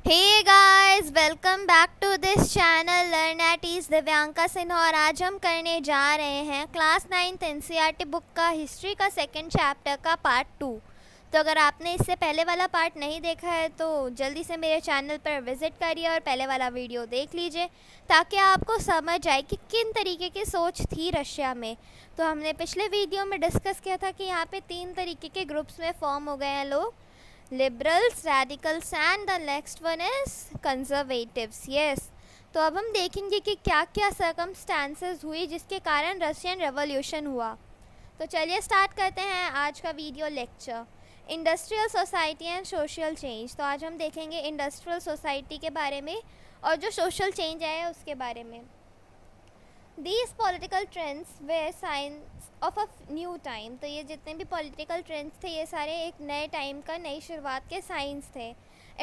Hey guys, welcome back to this channel learn at ease Divyanka Sinha. और आज हम करने जा रहे हैं क्लास 9th एनसीईआरटी बुक का हिस्ट्री का सेकंड चैप्टर का पार्ट 2। तो अगर आपने इससे पहले वाला पार्ट नहीं देखा है तो जल्दी से मेरे चैनल पर विज़िट करिए और पहले वाला वीडियो देख लीजिए ताकि आपको समझ आए कि किन तरीके की सोच थी रशिया में। तो हमने पिछले वीडियो में डिस्कस किया था कि यहाँ पे 3 तरीके के ग्रुप्स में फॉर्म हो गए हैं लोग, liberals, radicals and the next one is conservatives. Yes, तो अब हम देखेंगे कि क्या क्या सर्कमस्टांसेस हुई जिसके कारण रशियन रेवोल्यूशन हुआ। तो चलिए स्टार्ट करते हैं आज का video lecture, industrial society and social change. तो आज हम देखेंगे इंडस्ट्रियल सोसाइटी के बारे में और जो सोशल चेंज है उसके बारे में। These political trends were signs of a new time। तो ये जितने भी political trends थे ये सारे एक नए टाइम का, नई शुरुआत के साइंस थे।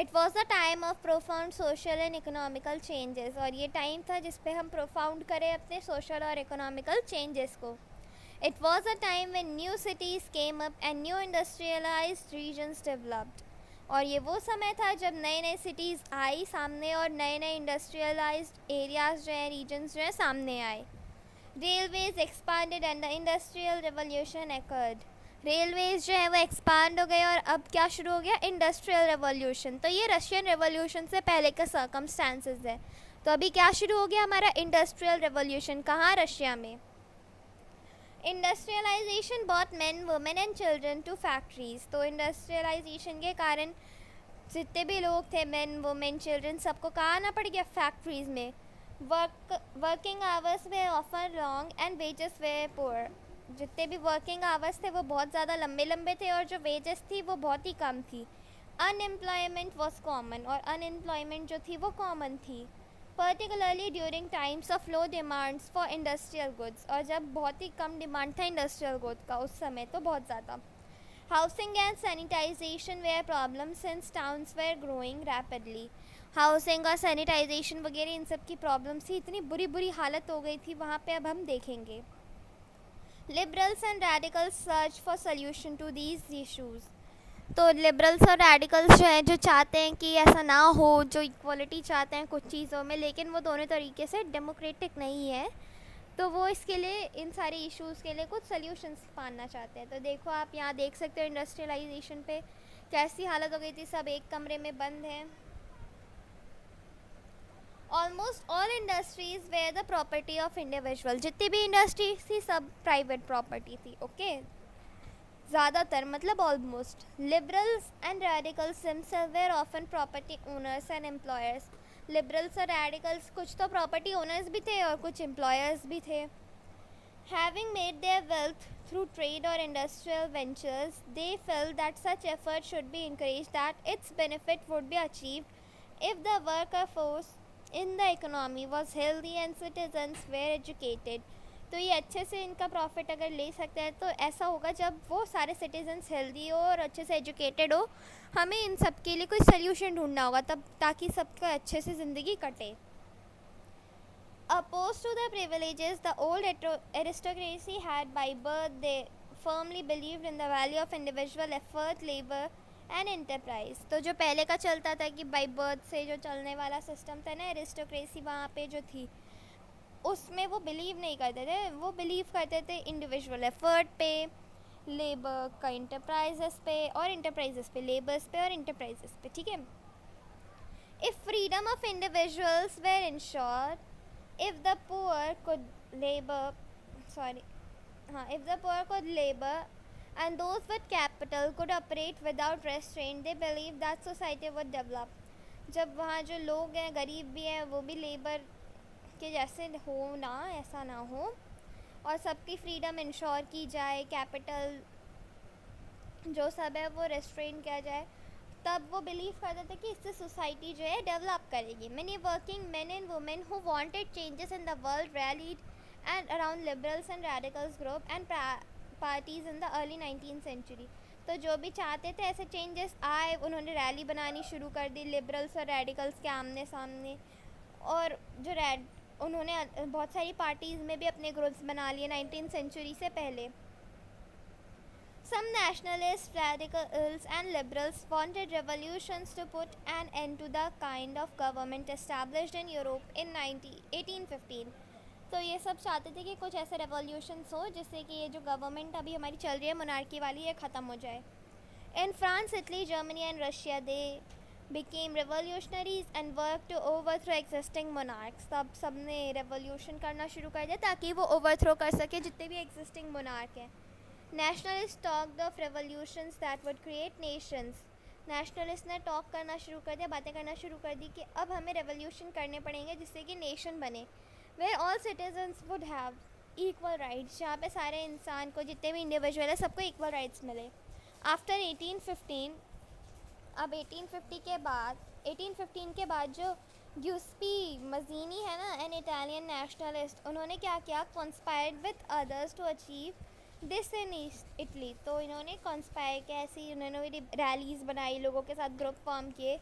It was a time of profound social and economical changes। और ये टाइम था जिस पे हम profound करें अपने social और economical changes को। It was a time when new cities came up and new industrialized regions developed। और ये वो समय था जब नए नए सिटीज़ आई सामने और नए नए इंडस्ट्रियलाइज्ड एरियाज़ जो है, रीजन्स जो है सामने आए। Railways expanded and the industrial revolution accord. Railways जो है वो एक्सपांड हो गए और अब क्या शुरू हो गया, इंडस्ट्रियल रेवोल्यूशन। तो ये रशियन रेवोल्यूशन से पहले का सर्कमस्टांसेस है। तो अभी क्या शुरू हो गया हमारा, इंडस्ट्रियल रेवोल्यूशन। कहाँ, रशिया में। Industrialisation bought man, women and children to factories. तो इंडस्ट्रियलाइजेशन के कारण जितने भी लोग थे, मैन, वुमेन, चिल्ड्रन, सबको कहाँ आना पड़ गया, फैक्ट्रीज में। Working hours way often long and wages way poor. जितने भी वर्किंग आवर्स थे वो बहुत ज़्यादा लंबे लंबे थे और जो वेजेस थी वो बहुत ही कम थी। अनएम्प्लॉयमेंट वॉज कॉमन, और अनएम्प्लॉयमेंट जो थी वो कॉमन थी, particularly during times of low demands for industrial goods. और जब बहुत ही कम डिमांड था इंडस्ट्रियल गुड्स का उस समय तो बहुत ज़्यादा। Housing and sanitisation were problem since towns were growing rapidly. Housing और सैनिटाइजेशन वगैरह इन सब की प्रॉब्लम्स थी, इतनी बुरी बुरी हालत हो गई थी वहाँ पे, अब हम देखेंगे। Liberals and radicals search for solution to these issues. तो लिबरल्स और रेडिकल्स जो हैं, जो चाहते हैं कि ऐसा ना हो, जो इक्वलिटी चाहते हैं कुछ चीज़ों में, लेकिन वो दोनों तरीके से डेमोक्रेटिक नहीं है, तो वो इसके लिए, इन सारे इश्यूज़ के लिए कुछ सल्यूशंस पाना चाहते हैं। तो देखो, आप यहाँ देख सकते हो इंडस्ट्रियलाइजेशन पे कैसी हालत हो गई थी, सब एक कमरे में बंद हैं। Almost all industries were the property of individual. जितनी भी इंडस्ट्रीज थी सब प्राइवेट प्रॉपर्टी थी, ओके, ज़्यादातर मतलब almost. Liberals and radicals himself were often property owners and employers. Liberals और रेडिकल्स कुछ तो प्रॉपर्टी ओनर्स भी थे और कुछ एम्प्लॉयर्स भी थे। Having made their wealth through trade और industrial ventures, they felt that such effort should be encouraged, that its benefit would be achieved if the worker force in the economy was healthy and citizens were educated. तो ये अच्छे से इनका profit अगर ले सकते हैं तो ऐसा होगा जब वो सारे सिटीजन्स हेल्दी हो और अच्छे से एजुकेटेड हो। हमें इन सब के लिए कोई सोल्यूशन ढूंढना होगा तब, ताकि सबका अच्छे से ज़िंदगी कटे। Opposed to the privileges the old aristocracy had by birth, they firmly believed in the value of individual effort, labor and enterprise। तो जो पहले का चलता था कि बाई बर्थ से जो चलने वाला सिस्टम था ना, एरिस्टोक्रेसी वहाँ पे जो थी, उसमें वो बिलीव नहीं करते थे। वो बिलीव करते थे इंडिविजुअल एफर्ट पे, लेबर का इंटरप्राइजेस पे, और इंटरप्राइजेस पे लेबर्स पे, और इंटरप्राइजेस पे, ठीक है। If freedom of individuals were ensured, if the poor could labour, if the poor could labor and those with capital could operate without restraint, they believe that society would develop। जब वहाँ जो लोग हैं, गरीब भी हैं, वो भी लेबर के जैसे हो ना, ऐसा ना हो, और सबकी फ्रीडम इंश्योर की जाए, कैपिटल जो सब है वो रेस्ट्रेन किया जाए, तब वो बिलीव करते थे कि इससे सोसाइटी जो है डेवलप करेगी। Many working man and women who wanted changes in the world rallied and around liberals and radicals group and parties in the early 19th century. तो जो भी चाहते थे ऐसे चेंजेस आए, उन्होंने रैली बनानी शुरू कर दी लिबरल्स और रेडिकल्स के आमने सामने। और जो उन्होंने बहुत सारी पार्टीज़ में भी अपने ग्रुप्स बना लिए 19th सेंचुरी से पहले। Some nationalists, radicals, and liberals wanted revolutions to put an end to the kind of government established in Europe in 1815. तो ये सब चाहते थे कि कुछ ऐसे रेवोल्यूशंस हो जिससे कि ये जो गवर्नमेंट अभी हमारी चल रही है मोनार्की वाली, ये ख़त्म हो जाए. In France, Italy, Germany, and Russia, they became revolutionaries and worked to overthrow existing monarchs. तब सबने revolution करना शुरू कर दिया ताकि वो overthrow कर सके जितने भी existing monarch हैं. Nationalists talked of revolutions that would create nations. Nationalists ने talk करना शुरू कर दिया, बातें करना शुरू कर दी कि अब हमें revolution करने पड़ेंगे जिससे कि nation बने, where all citizens would have equal rights, जहाँ पे सारे इंसान को जितने भी individual है सबको equal rights मिले. आफ्टर 1815, अब 1815 के बाद जो ग्यूस्पी मजीनी है ना, एन इटालियन नेशनलिस्ट, उन्होंने क्या किया, conspired with others to achieve this in Italy. तो इन्होंने कॉन्स्पायर किया, ऐसी उन्होंने रैलीज बनाई, लोगों के साथ ग्रुप फॉर्म किए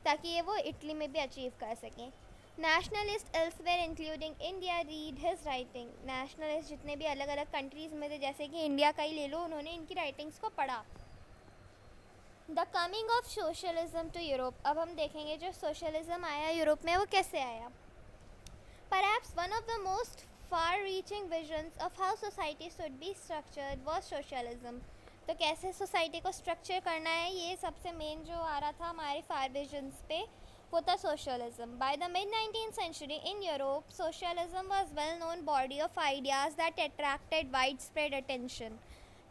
ताकि ये वो इटली में भी अचीव कर सकें. Nationalist elsewhere including India read his writing. Nationalist जितने भी अलग अलग कंट्रीज़ में थे, जैसे कि इंडिया का ही ले लो, उन्होंने इनकी राइटिंग्स को पढ़ा. The coming of socialism to Europe. अब हम देखेंगे जो सोशलिज्म आया यूरोप में वो कैसे आया. Perhaps one of the most far reaching visions of how society should be structured was socialism. तो कैसे सोसाइटी को स्ट्रक्चर करना है, ये सबसे मेन जो आ रहा था हमारे फार विजन्स पे, वो था socialism. By the mid 19th century in Europe, socialism was well known body of ideas that attracted widespread attention.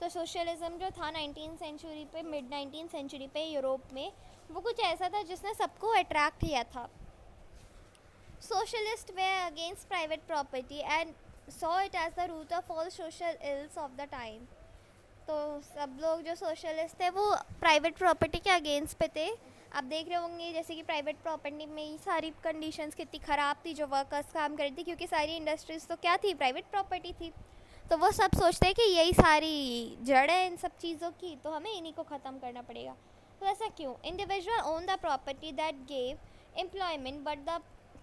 तो सोशलिज्म जो था 19th सेंचुरी पे, मिड 19th सेंचुरी पे यूरोप में, वो कुछ ऐसा था जिसने सबको अट्रैक्ट किया था. Socialist were against private property and saw it as the root of all social ills of the time. तो सब लोग जो सोशलिस्ट थे वो प्राइवेट प्रॉपर्टी के अगेंस्ट पे थे. आप देख रहे होंगे जैसे कि प्राइवेट प्रॉपर्टी में ही सारी कंडीशंस कितनी ख़राब थी, जो वर्कर्स काम कर रही थी, क्योंकि सारी इंडस्ट्रीज़ तो क्या थी, प्राइवेट प्रॉपर्टी थी. तो वो सब सोचते हैं कि यही सारी जड़ है इन सब चीज़ों की, तो हमें इन्हीं को ख़त्म करना पड़ेगा. तो ऐसा क्यों. Individual own the property that gave employment, but the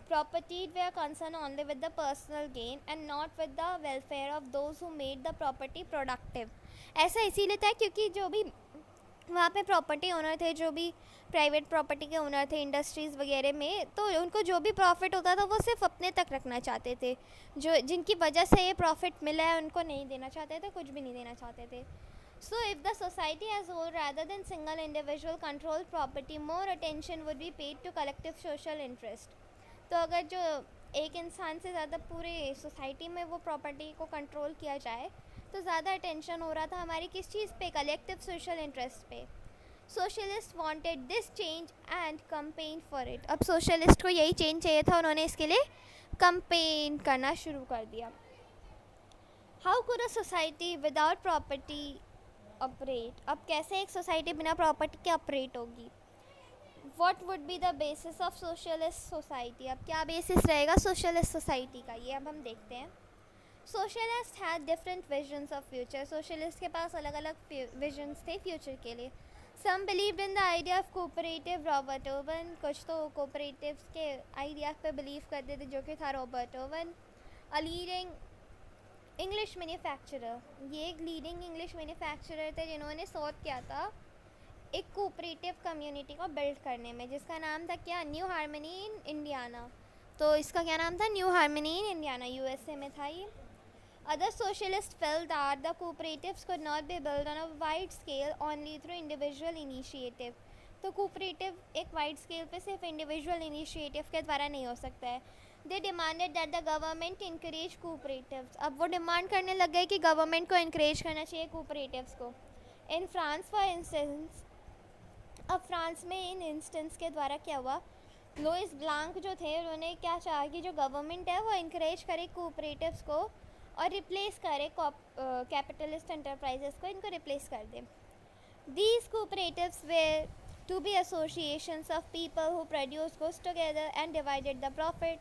property way concern only with the personal gain and not with the welfare of those who made the property productive. ऐसा इसीलिए था क्योंकि जो भी वहाँ पे प्रॉपर्टी ओनर थे, जो भी प्राइवेट प्रॉपर्टी के ओनर थे इंडस्ट्रीज़ वगैरह में, तो उनको जो भी प्रॉफिट होता था वो सिर्फ अपने तक रखना चाहते थे. जो जिनकी वजह से ये प्रॉफिट मिला है उनको नहीं देना चाहते थे, कुछ भी नहीं देना चाहते थे. So if the society as whole rather than single individual control property, more attention would be paid to collective social interest. तो अगर जो एक इंसान से ज़्यादा पूरे सोसाइटी में वो प्रॉपर्टी को कंट्रोल किया जाए, तो ज़्यादा अटेंशन हो रहा था हमारी किस चीज़ पे, कलेक्टिव सोशल इंटरेस्ट पे. Socialist wanted this change and campaign for it. अब सोशलिस्ट को यही चेंज चाहिए था, उन्होंने इसके लिए कंपेन करना शुरू कर दिया. How could a society without property operate. अब कैसे एक सोसाइटी बिना प्रॉपर्टी के ऑपरेट होगी. What would be the basis of socialist society. अब क्या बेसिस रहेगा सोशलिस्ट सोसाइटी का, ये अब हम देखते हैं. Socialist had different visions of future. Socialist के पास अलग अलग विजन्स थे फ्यूचर के लिए. Some believed in the idea of cooperative Robert Owen. कुछ तो कोऑपरेटिव्स के आइडिया पे बिलीव करते थे, जो कि था Robert oven, a leading English manufacturer. ये एक लीडिंग इंग्लिश मैन्युफैक्चरर थे जिन्होंने सोच किया था एक कोऑपरेटिव कम्युनिटी को बिल्ड करने में, जिसका नाम था क्या, न्यू हार्मनी इन इंडियाना. तो इसका क्या नाम था, new harmony in Indiana, USA में था ये. Other socialists felt that the cooperatives could not be built on a wide scale only through individual initiative. तो cooperative एक wide scale पे सिर्फ individual initiative के द्वारा नहीं हो सकता है. They demanded that the government encourage cooperatives. अब वो डिमांड करने लग गए कि गवर्नमेंट को encourage करना चाहिए cooperatives को. In France for instance, अब फ्रांस में इन इंस्टेंस के द्वारा क्या हुआ, लुइस ब्लांक जो थे उन्होंने क्या चाहा कि जो गवर्नमेंट है वो encourage करे cooperatives को और रिप्लेस करे कैपिटलिस्ट एंटरप्राइजेस को, इनको रिप्लेस कर दे. These cooperatives were to be associations of people who produce goods together and divided the profit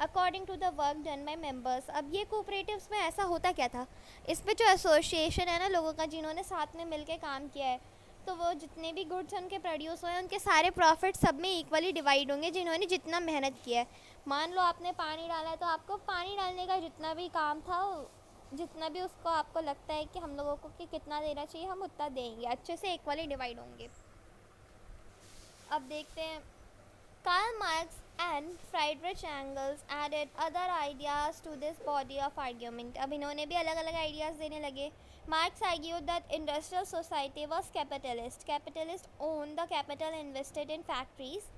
according to the work done by members. अब ये कोऑपरेटिव्स में ऐसा होता क्या था, इसमें जो एसोसिएशन है ना लोगों का जिन्होंने साथ में मिलकर काम किया है, तो वो जितने भी गुड्स उनके प्रोड्यूस हुए उनके सारे प्रॉफिट सब में इक्वली डिवाइड होंगे जिन्होंने जितना मेहनत किया है. मान लो आपने पानी डाला है, तो आपको पानी डालने का जितना भी काम था जितना भी उसको आपको लगता है कि हम लोगों को कि कितना देना चाहिए हम उतना देंगे, अच्छे से इक्वली डिवाइड होंगे। अब देखते हैं, Karl Marx and Friedrich Engels added other ideas to this body of argument. अब इन्होंने भी अलग अलग आइडियाज़ देने लगे। Marx argued that industrial society was capitalist own the capital invested in factories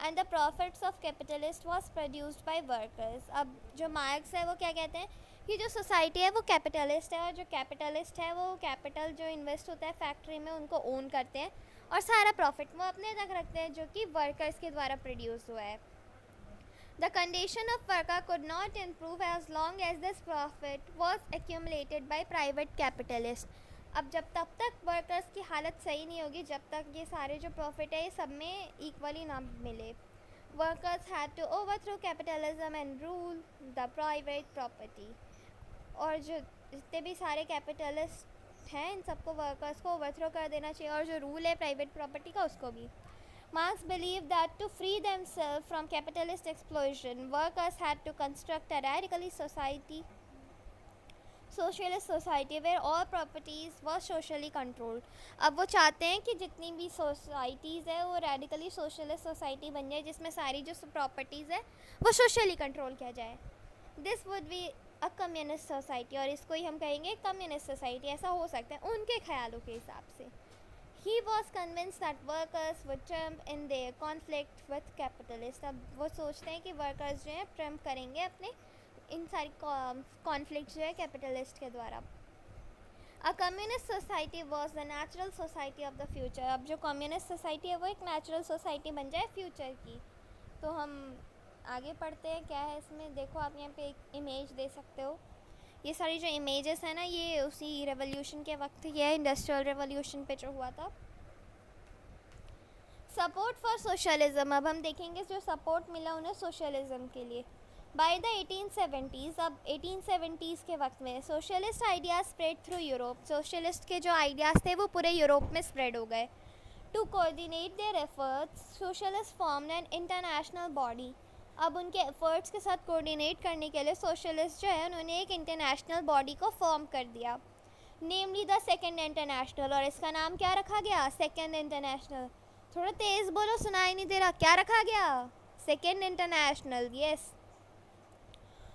and the profits of capitalist was produced by workers. अब जो marks है वो क्या कहते हैं कि जो सोसाइटी है वो कैपिटलिस्ट है, और जो कैपिटलिस्ट है वो कैपिटल जो इन्वेस्ट होता है फैक्ट्री में उनको ओन करते हैं और सारा प्रॉफिट वो अपने तक रखते हैं जो कि वर्कर्स के द्वारा प्रोड्यूस हुआ है। The condition of worker could not improve as long as this profit was accumulated by private capitalist. अब जब तब तक वर्कर्स की हालत सही नहीं होगी जब तक ये सारे जो प्रॉफिट है ये सब में इक्वली ना मिले। Workers had to overthrow capitalism and rule the private property. और जो जितने भी सारे कैपिटलिस्ट हैं इन सबको वर्कर्स को ओवरथ्रो कर देना चाहिए, और जो रूल है प्राइवेट प्रॉपर्टी का उसको भी। Marx believed that to free themselves from capitalist exploitation, workers had to construct a socialist society where all properties were socially controlled. अब वो चाहते हैं कि जितनी भी सोसाइटीज़ है वो रेडिकली सोशलिस्ट सोसाइटी बन जाए जिसमें सारी जो प्रॉपर्टीज़ है वो सोशली कंट्रोल किया जाए। This would be a communist society, और इसको ही हम कहेंगे कम्युनिस्ट सोसाइटी। ऐसा हो सकता है उनके ख्यालों के हिसाब से। He was convinced that workers would trump in their conflict with capitalists. अब वो सोचते हैं कि वर्कर्स जो हैं ट्रम्प करेंगे अपने इन सारी कॉन्फ्लिक्ट जो है कैपिटलिस्ट के द्वारा। A communist society was the natural society of the future. अब जो कम्युनिस्ट सोसाइटी है वो एक नेचुरल सोसाइटी बन जाए फ्यूचर की। तो हम आगे पढ़ते हैं क्या है इसमें। देखो आप यहाँ पे एक इमेज दे सकते हो। ये सारी जो इमेजेस है ना ये उसी रेवोल्यूशन के वक्त, ये इंडस्ट्रियल रेवोल्यूशन पे जो हुआ था। सपोर्ट फॉर सोशलिज्म, अब हम देखेंगे जो सपोर्ट मिला उन्हें सोशलिज्म के लिए। बाय द 1870s, अब 1870s के वक्त में socialist ideas spread through Europe. Socialist के जो आइडियाज़ थे वो पूरे यूरोप में स्प्रेड हो गए। To coordinate their efforts, socialist formed an international body. अब उनके एफर्ट्स के साथ कोऑर्डिनेट करने के लिए सोशलिस्ट जो है उन्होंने एक इंटरनेशनल बॉडी को फॉर्म कर दिया, नेमली द सेकेंड इंटरनेशनल। और इसका नाम क्या रखा गया? Second international. थोड़ा तेज़ बोलो, सुनाई नहीं दे रहा। क्या रखा गया? Second international, yes.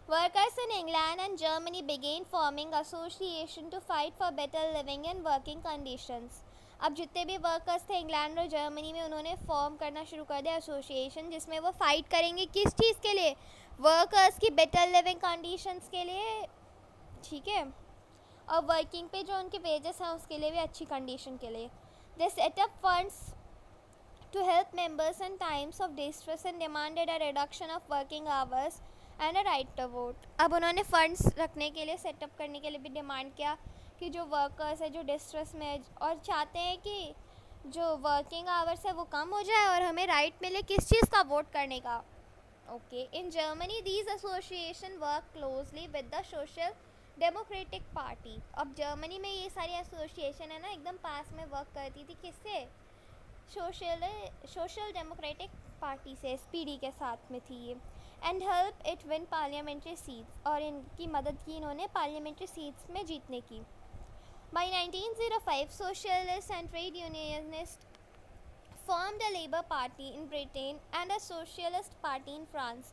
Workers in England and Germany began forming association to fight for better living and working conditions. अब जितने भी वर्कर्स थे इंग्लैंड और जर्मनी में उन्होंने फॉर्म करना शुरू कर दिया एसोसिएशन, जिसमें वो फाइट करेंगे किस चीज़ के लिए? वर्कर्स की बेटर लिविंग कंडीशंस के लिए, ठीक है, और वर्किंग पे जो उनके वेजेस हैं उसके लिए भी अच्छी कंडीशन के लिए। They set up funds to help members in times of distress and demanded a reduction of working hours and a right to vote. अब उन्होंने फंड्स रखने के लिए, सेटअप करने के लिए भी डिमांड किया कि जो वर्कर्स है जो डिस्ट्रेस में है और चाहते हैं कि जो वर्किंग आवर्स है वो कम हो जाए और हमें राइट मिले किस चीज़ का? वोट करने का। Okay, in Germany these association work closely with the social democratic party. अब जर्मनी में ये सारी एसोसिएशन है ना एकदम पास में वर्क करती थी किससे? सोशल डेमोक्रेटिक पार्टी से, SPD के साथ में थी ये। And help it win parliamentary seats, और इनकी मदद की इन्होंने पार्लियामेंट्री सीट्स में जीतने की। By 1905, socialists and trade unionists formed a Labour Party in Britain and a Socialist Party in France.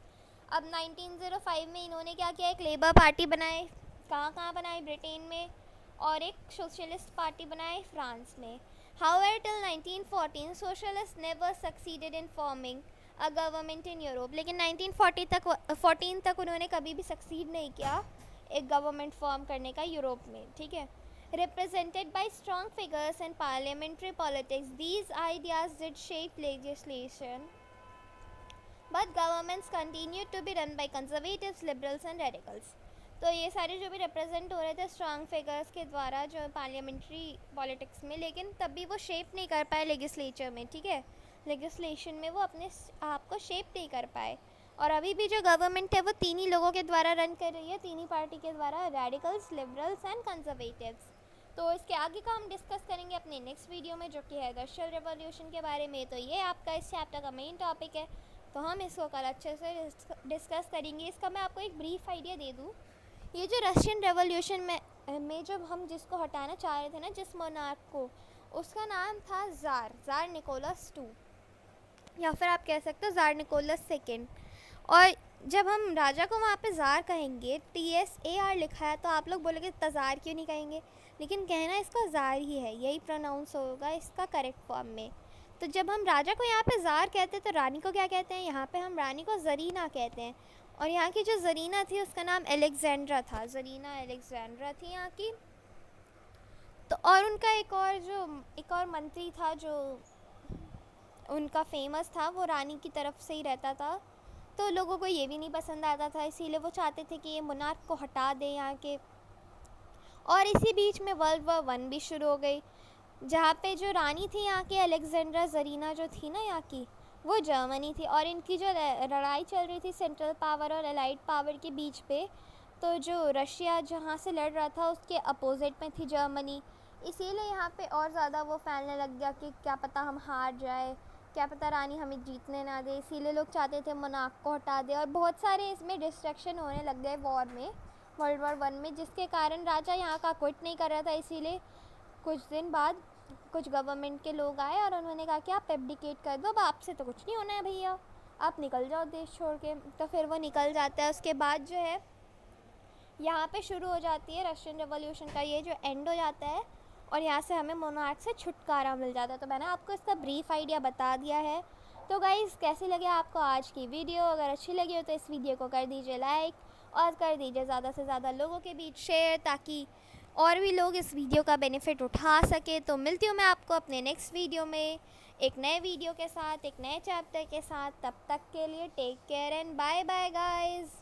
अब 1905 में इन्होंने क्या किया? एक लेबर पार्टी बनाए। कहाँ बनाए? ब्रिटेन में। और एक सोशलिस्ट पार्टी बनाए फ्रांस में। However, till 1914, socialists never succeeded in forming a government in Europe. लेकिन 1914 तक उन्होंने कभी भी सक्सीड नहीं किया एक गवर्नमेंट फॉर्म करने का यूरोप में, ठीक है। Represented by strong figures in parliamentary politics, these ideas did shape legislation, but governments continued to be run by conservatives, liberals and radicals. तो ये सारे जो भी रिप्रेजेंट हो रहे थे स्ट्रॉन्ग फिगर्स के द्वारा जो पार्लियामेंट्री पॉलिटिक्स में, लेकिन तभी वो शेप नहीं कर पाए लेजिस्लेचर में, ठीक है। लेजिस्लेशन में वो अपने आप को शेप नहीं कर पाए। और अभी भी जो गवर्नमेंट है वो तीन ही लोगों के द्वारा रन कर रही है, तीन ही पार्टी के द्वारा, रेडिकल्स, लिबरल्स एंड कंजर्वेटिव्स। तो इसके आगे का हम डिस्कस करेंगे अपने नेक्स्ट वीडियो में, जो कि है इंडस्ट्रियल रेवोल्यूशन के बारे में। तो ये आपका इस चैप्टर का मेन टॉपिक है, तो हम इसको कल अच्छे से डिस्कस करेंगे। इसका मैं आपको एक ब्रीफ आइडिया दे दूँ ये जो रशियन रेवोल्यूशन में जब हम जिसको हटाना चाह रहे थे ना, जिस मोनार्क को, उसका नाम था ज़ार निकोलस टू, या फिर आप कह सकते हो ज़ार निकोलस सेकेंड। और जब हम राजा को वहाँ पे ज़ार कहेंगे, TSAR लिखा है, तो आप लोग बोलोगे तज़ार क्यों नहीं कहेंगे, लेकिन कहना इसका ज़ार ही है, यही प्रोनाउंस होगा इसका करेक्ट फॉर्म में। तो जब हम राजा को यहाँ पे ज़ार कहते हैं तो रानी को क्या कहते हैं, यहाँ पे हम रानी को ज़रीना कहते हैं। और यहाँ की जो ज़रीना थी उसका नाम अलेक्जेंड्रा था, ज़रीना अलेक्जेंड्रा थी यहाँ की। तो और उनका एक और मंत्री था जो उनका फेमस था, वो रानी की तरफ से ही रहता था। तो लोगों को ये भी नहीं पसंद आता था, इसीलिए वो चाहते थे कि ये मोनार्क को हटा दें यहाँ के। और इसी बीच में वर्ल्ड वॉर 1 भी शुरू हो गई, जहाँ पे जो रानी थी यहाँ की अलेक्जेंड्रा ज़रीना जो थी ना यहाँ की, वो जर्मनी थी। और इनकी जो लड़ाई चल रही थी सेंट्रल पावर और एलाइड पावर के बीच पे, तो जो रशिया जहाँ से लड़ रहा था उसके अपोजिट में थी जर्मनी। इसीलिए यहाँ पे और ज़्यादा वो फैलने लग गया कि क्या पता हम हार जाए, क्या पता रानी हमें जीतने ना दे, इसीलिए लोग चाहते थे मोनार्क को हटा दे। और बहुत सारे इसमें डिस्ट्रैक्शन होने लग गए वॉर में, वर्ल्ड वॉर 1 में, जिसके कारण राजा यहाँ का क्विट नहीं कर रहा था। इसीलिए कुछ दिन बाद कुछ गवर्नमेंट के लोग आए और उन्होंने कहा कि आप एब्डिकेट कर दो, अब आपसे तो कुछ नहीं होना है भैया, आप निकल जाओ देश छोड़ के। तो फिर वो निकल जाता है। उसके बाद जो है यहाँ पे शुरू हो जाती है रशियन रेवोल्यूशन का ये जो एंड हो जाता है, और यहाँ से हमें मोनार्क से छुटकारा मिल जाता है। तो मैंने आपको इसका ब्रीफ आइडिया बता दिया है। तो गाइज़, कैसी लगे आपको आज की वीडियो? अगर अच्छी लगी हो तो इस वीडियो को कर दीजिए लाइक और कर दीजिए ज़्यादा से ज़्यादा लोगों के बीच शेयर, ताकि और भी लोग इस वीडियो का बेनिफिट उठा सके। तो मिलती हूँ मैं आपको अपने नेक्स्ट वीडियो में एक नए वीडियो के साथ, एक नए चैप्टर के साथ। तब तक के लिए take care and bye bye guys.